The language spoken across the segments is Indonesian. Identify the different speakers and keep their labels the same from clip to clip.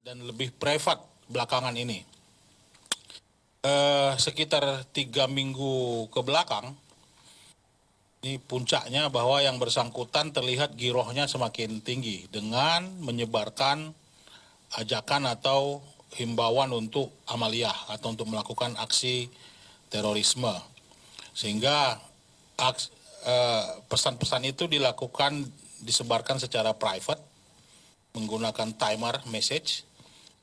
Speaker 1: dan lebih privat belakangan ini. Sekitar 3 minggu ke belakang, ini puncaknya bahwa yang bersangkutan terlihat girohnya semakin tinggi dengan menyebarkan ajakan atau himbauan untuk amaliyah atau untuk melakukan aksi terorisme. Sehingga pesan-pesan itu disebarkan secara private menggunakan timer message,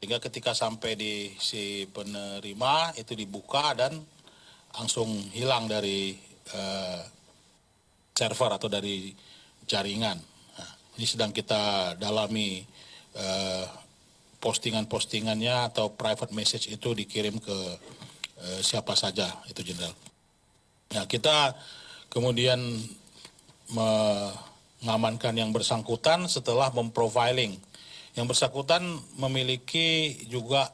Speaker 1: sehingga ketika sampai di si penerima itu dibuka dan langsung hilang dari server atau dari jaringan. Nah, ini sedang kita dalami postingan-postingannya atau private message itu dikirim ke siapa saja itu, Jenderal. Nah, kita kemudian mengamankan yang bersangkutan setelah memprofiling. Yang bersangkutan memiliki juga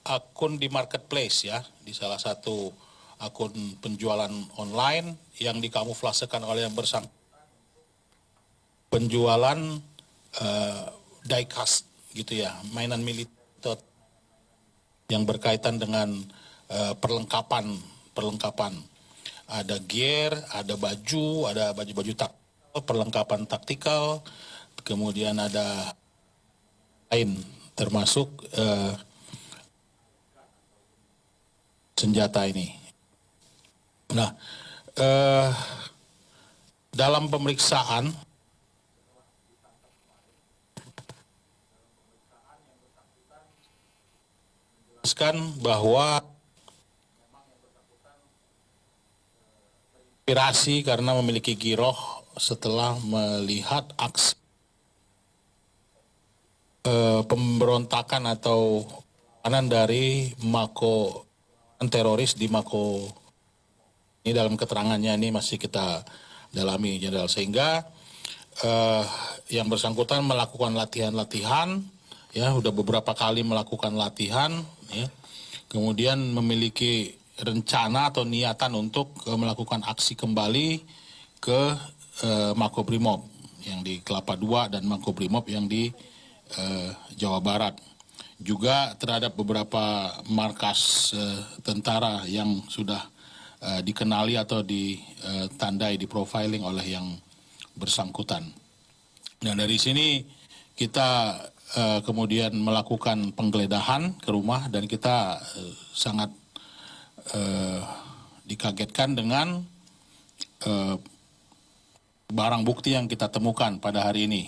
Speaker 1: akun di marketplace ya, di salah satu akun penjualan online yang dikamuflasekan oleh yang bersangkutan penjualan diecast gitu ya, mainan militer yang berkaitan dengan perlengkapan. Ada gear, ada baju taktikal, perlengkapan taktikal, kemudian ada lain termasuk senjata ini. Nah, dalam pemeriksaan jelaskan bahwa inspirasi karena memiliki giroh setelah melihat aksi pemberontakan atau perlawanan dari Mako teroris di Mako. Ini dalam keterangannya ini masih kita dalami, Jenderal. Sehingga yang bersangkutan melakukan latihan-latihan, ya, udah beberapa kali melakukan latihan, ya, kemudian memiliki rencana atau niatan untuk melakukan aksi kembali ke Makobrimob yang di Kelapa II dan Makobrimob yang di Jawa Barat. Juga terhadap beberapa markas tentara yang sudah dikenali atau ditandai, diprofiling oleh yang bersangkutan. Nah, dari sini kita kemudian melakukan penggeledahan ke rumah dan kita sangat dikagetkan dengan barang bukti yang kita temukan pada hari ini.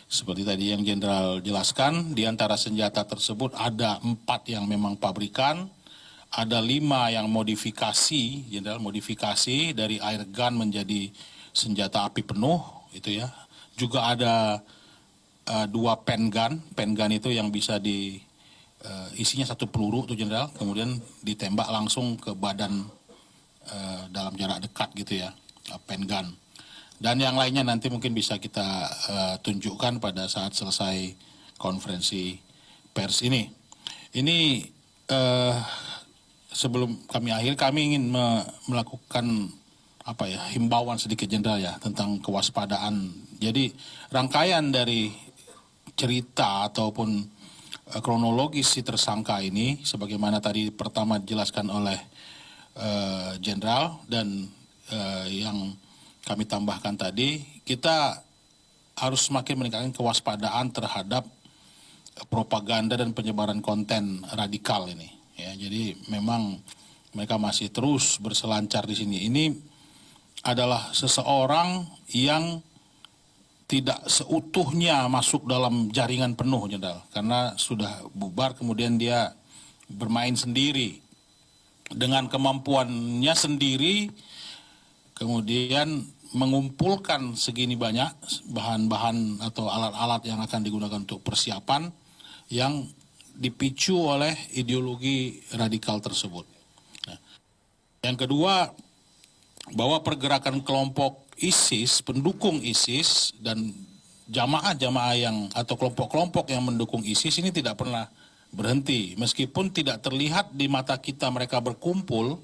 Speaker 1: Seperti tadi yang Jenderal jelaskan, di antara senjata tersebut ada 4 yang memang pabrikan, ada 5 yang modifikasi, Jenderal, modifikasi dari air gun menjadi senjata api penuh, itu ya. Juga ada 2 pen gun itu yang bisa isinya 1 peluru tuh, Jenderal, kemudian ditembak langsung ke badan dalam jarak dekat gitu ya, pen gun. Dan yang lainnya nanti mungkin bisa kita tunjukkan pada saat selesai konferensi pers ini. Ini sebelum kami akhir, kami ingin melakukan himbauan sedikit, Jenderal, ya, tentang kewaspadaan. Jadi rangkaian dari cerita ataupun kronologis si tersangka ini, sebagaimana tadi pertama dijelaskan oleh Jenderal dan yang kami tambahkan tadi, kita harus semakin meningkatkan kewaspadaan terhadap propaganda dan penyebaran konten radikal ini. Ya, jadi memang mereka masih terus berselancar di sini. Ini adalah seseorang yang tidak seutuhnya masuk dalam jaringan penuh, Jenderal, karena sudah bubar, kemudian dia bermain sendiri dengan kemampuannya sendiri, kemudian mengumpulkan segini banyak bahan-bahan atau alat-alat yang akan digunakan untuk persiapan yang dipicu oleh ideologi radikal tersebut. Nah, yang kedua, bahwa pergerakan kelompok ISIS, pendukung ISIS dan jamaah-jamaah yang atau kelompok-kelompok yang mendukung ISIS ini tidak pernah berhenti, meskipun tidak terlihat di mata kita mereka berkumpul,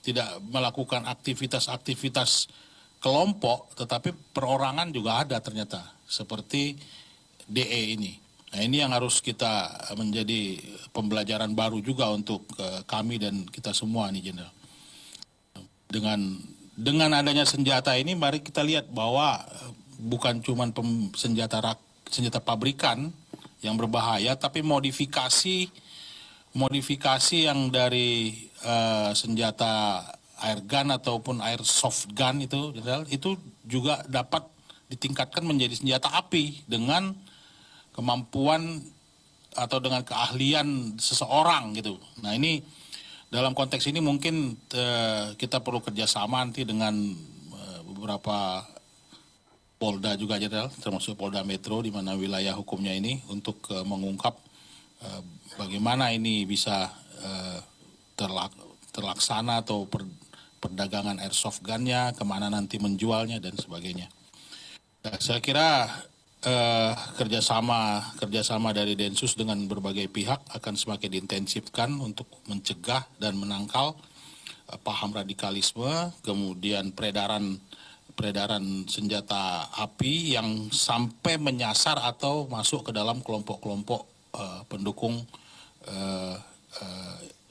Speaker 1: tidak melakukan aktivitas-aktivitas kelompok, tetapi perorangan juga ada ternyata, seperti DE ini. Nah, ini yang harus kita menjadi pembelajaran baru juga untuk kami dan kita semua nih, Jenderal. Dengan adanya senjata ini, mari kita lihat bahwa bukan cuma senjata pabrikan yang berbahaya, tapi modifikasi yang dari senjata air gun ataupun airsoft gun itu juga dapat ditingkatkan menjadi senjata api dengan kemampuan atau dengan keahlian seseorang gitu. Nah, ini dalam konteks ini mungkin kita perlu kerjasama nanti dengan beberapa Polda juga, Jenderal, termasuk Polda Metro di mana wilayah hukumnya ini untuk mengungkap bagaimana ini bisa terlaksana atau perdagangan airsoft gun-nya, kemana nanti menjualnya dan sebagainya. Nah, saya kira kerjasama dari Densus dengan berbagai pihak akan semakin diintensifkan untuk mencegah dan menangkal paham radikalisme, kemudian peredaran senjata api yang sampai menyasar atau masuk ke dalam kelompok-kelompok pendukung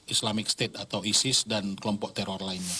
Speaker 1: Islamic State atau ISIS dan kelompok teror lainnya.